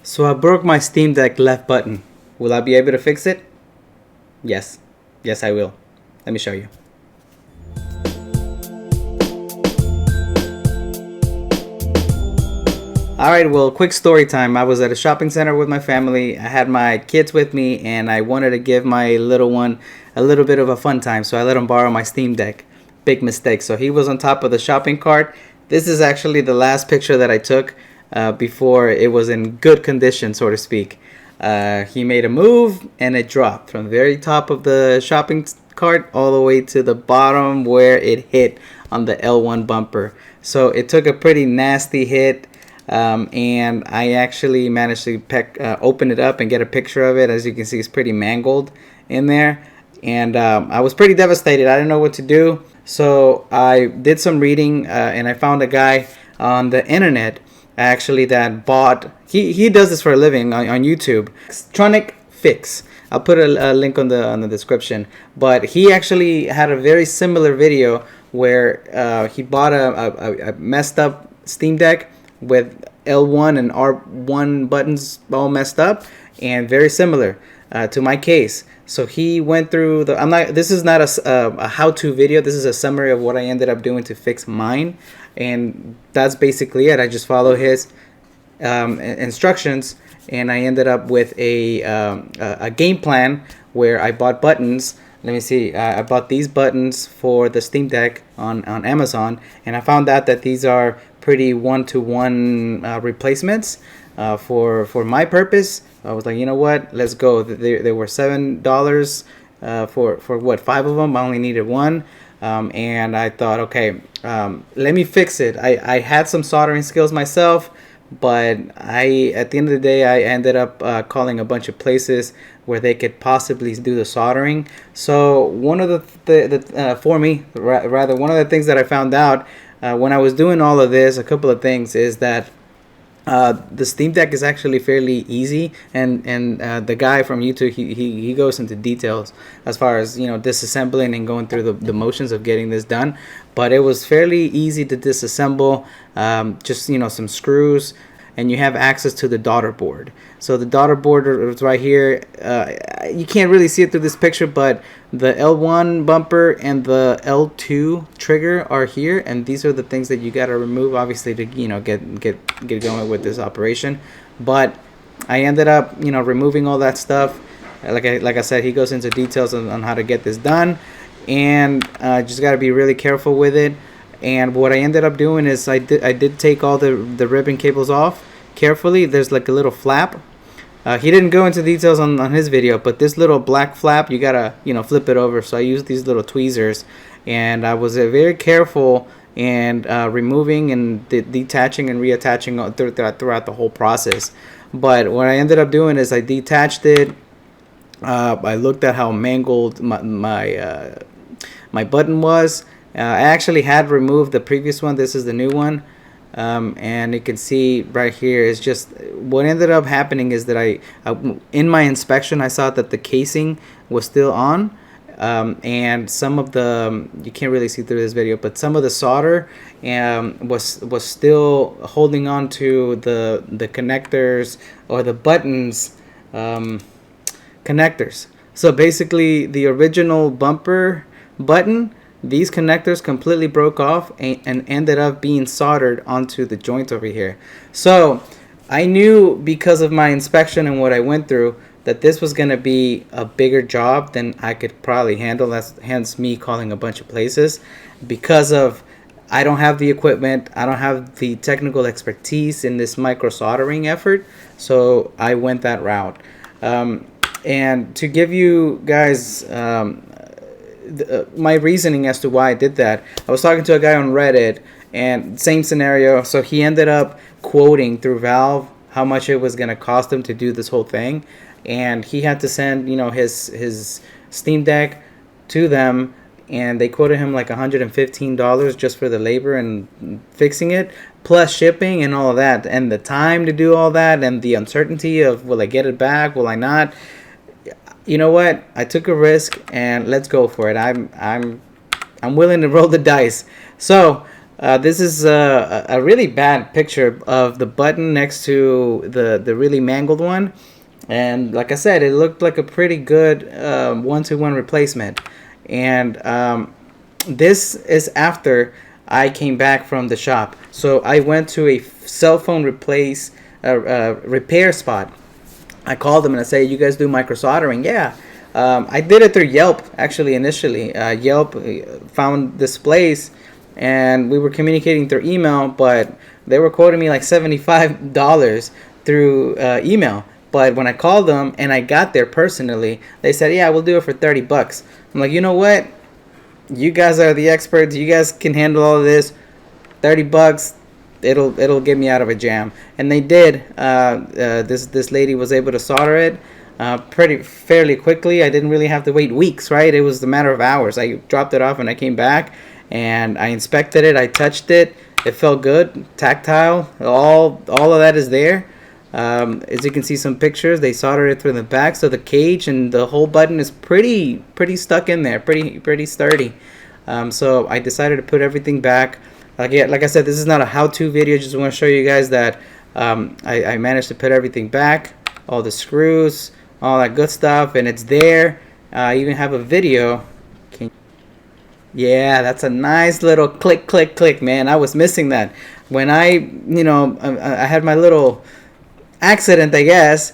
So I broke my Steam Deck left button. Will I be able to fix it? Yes. Yes, I will. Let me show you. Alright, well, quick story time. I was at a shopping center with my family. I had my kids with me, and I wanted to give my little one a little bit of a fun time, so I let him borrow my Steam Deck. Big mistake. So he was on top of the shopping cart. This is actually the last picture that I took before it was in good condition, so to speak. He made a move, and it dropped from the very top of the shopping cart all the way to the bottom where it hit on the L1 bumper. So it took a pretty nasty hit. And I actually managed to open it up and get a picture of it. As you can see, it's pretty mangled in there. And I was pretty devastated. I didn't know what to do. So I did some reading and I found a guy on the internet actually that bought, he does this for a living on YouTube, TronicsFix. I'll put a link on the description. But he actually had a very similar video where he bought a messed up Steam Deck with L1 and R1 buttons all messed up and very similar to my case. So he went through this is not a how-to video. This is a summary of what I ended up doing to fix mine, and that's basically it. I just follow his instructions, and I ended up with a game plan where I bought buttons. Let me see. I bought these buttons for the Steam Deck on Amazon, and I found out that these are pretty one-to-one replacements for my purpose. I was like, you know what? Let's go. They were $7 for what, 5 of them. I only needed one, and I thought, okay, let me fix it. I had some soldering skills myself, but at the end of the day, I ended up calling a bunch of places where they could possibly do the soldering. So one of one of the things that I found out when I was doing all of this, a couple of things, is that the Steam Deck is actually fairly easy, and the guy from YouTube, he goes into details as far as, you know, disassembling and going through the motions of getting this done. But it was fairly easy to disassemble, just, you know, some screws, and you have access to the daughter board. So the daughter board is right here. You can't really see it through this picture, but the L1 bumper and the L2 trigger are here, and these are the things that you got to remove, obviously, to, you know, get going with this operation. But I ended up, you know, removing all that stuff. Like I said, he goes into details on how to get this done, and just got to be really careful with it. And what I ended up doing is I did take all the ribbon cables off carefully. There's like a little flap. He didn't go into details on his video, but this little black flap, you gotta, you know, flip it over. So I used these little tweezers, and I was very careful and removing and detaching and reattaching throughout the whole process. But what I ended up doing is I detached it. I looked at how mangled my button was. I actually had removed the previous one. This is the new one. And you can see right here is just what ended up happening is that I in my inspection, I saw that the casing was still on. And some of the, you can't really see through this video, but some of the solder was still holding on to the connectors or the buttons connectors. So basically the original bumper button, these connectors completely broke off and ended up being soldered onto the joint over here. So I knew, because of my inspection and what I went through, that this was going to be a bigger job than I could probably handle. That's hence me calling a bunch of places, because of I don't have the equipment, I don't have the technical expertise in this micro soldering effort. So I went that route. And to give you guys my reasoning as to why I did that, I was talking to a guy on Reddit, and same scenario. So he ended up quoting through Valve how much it was going to cost him to do this whole thing, and he had to send, you know, his Steam Deck to them, and they quoted him like $115 just for the labor and fixing it, plus shipping and all of that, and the time to do all that, and the uncertainty of, will I get it back, will I not? You know what? I took a risk, and let's go for it. I'm willing to roll the dice. So This is a really bad picture of the button next to the really mangled one. And like I said, it looked like a pretty good one-to-one replacement. And this is after I came back from the shop. So I went to a cell phone repair spot. I called them and I said, "You guys do micro soldering?" Yeah. I did it through Yelp actually initially. Yelp found this place, and we were communicating through email, but they were quoting me like $75 through email. But when I called them and I got there personally, they said, "Yeah, we'll do it for $30." I'm like, you know what? You guys are the experts. You guys can handle all of this. $30. It'll get me out of a jam. And they did. This lady was able to solder it pretty fairly quickly. I didn't really have to wait weeks, right? It was a matter of hours. I dropped it off and I came back and I inspected it. I touched it. It felt good, tactile. All of that is there. As you can see some pictures, they soldered it through the back, so the cage and the whole button is pretty stuck in there, pretty sturdy. So I decided to put everything back. Like I said, this is not a how-to video. Just want to show you guys that I managed to put everything back, all the screws, all that good stuff, and it's there. I even have a video. Yeah, that's a nice little click, click, click, man. I was missing that when I had my little accident, I guess.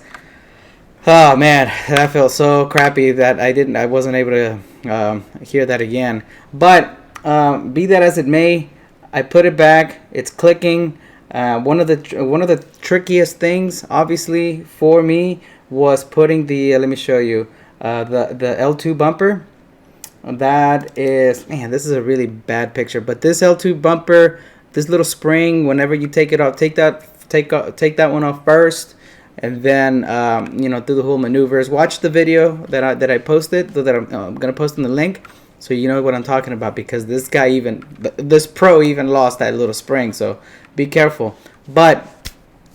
Oh man, that felt so crappy that I wasn't able to hear that again. But be that as it may, I put it back. It's clicking. One of the trickiest things, obviously, for me was putting the let me show you the L2 bumper. That is, man, this is a really bad picture. But this L2 bumper, this little spring, whenever you take it off, take that one off first, and then do the whole maneuvers. Watch the video that I posted, that I'm gonna post in the link, so you know what I'm talking about, because this pro even lost that little spring, so be careful. But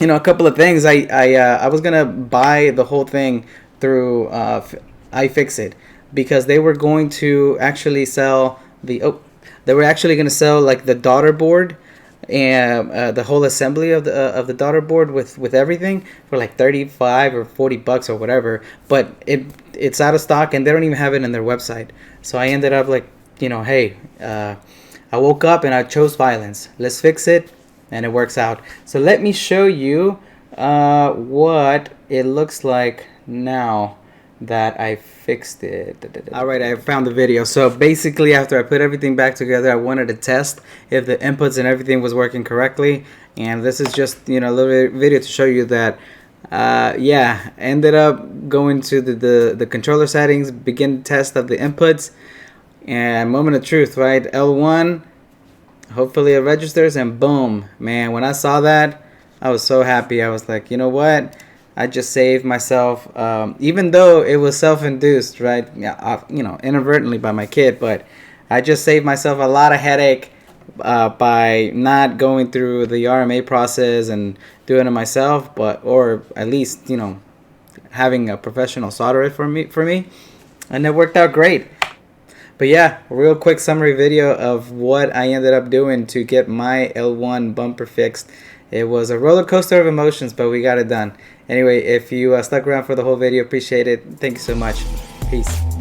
a couple of things. I was gonna buy the whole thing through ifixit, because they were going to actually sell they were actually going to sell like the daughter board and the whole assembly of the daughter board with everything for like 35 or 40 bucks or whatever. But it's out of stock and they don't even have it in their website. So I ended up like, hey, I woke up and I chose violence. Let's fix it, and it works out. So let me show you what it looks like now that I fixed it. Alright, I found the video. So basically, after I put everything back together, I wanted to test if the inputs and everything was working correctly. And this is just a little video to show you that ended up going to the controller settings, begin test of the inputs, and moment of truth, right? L1, hopefully it registers, and boom, man, when I saw that, I was so happy. I was like, you know what? I just saved myself, even though it was self-induced, right? Yeah, inadvertently by my kid, but I just saved myself a lot of headache by not going through the RMA process and doing it myself, or at least having a professional solder it for me, and it worked out great. But yeah, a real quick summary video of what I ended up doing to get my L1 bumper fixed. It was a roller coaster of emotions, but we got it done. Anyway, if you stuck around for the whole video, appreciate it. Thank you so much. Peace.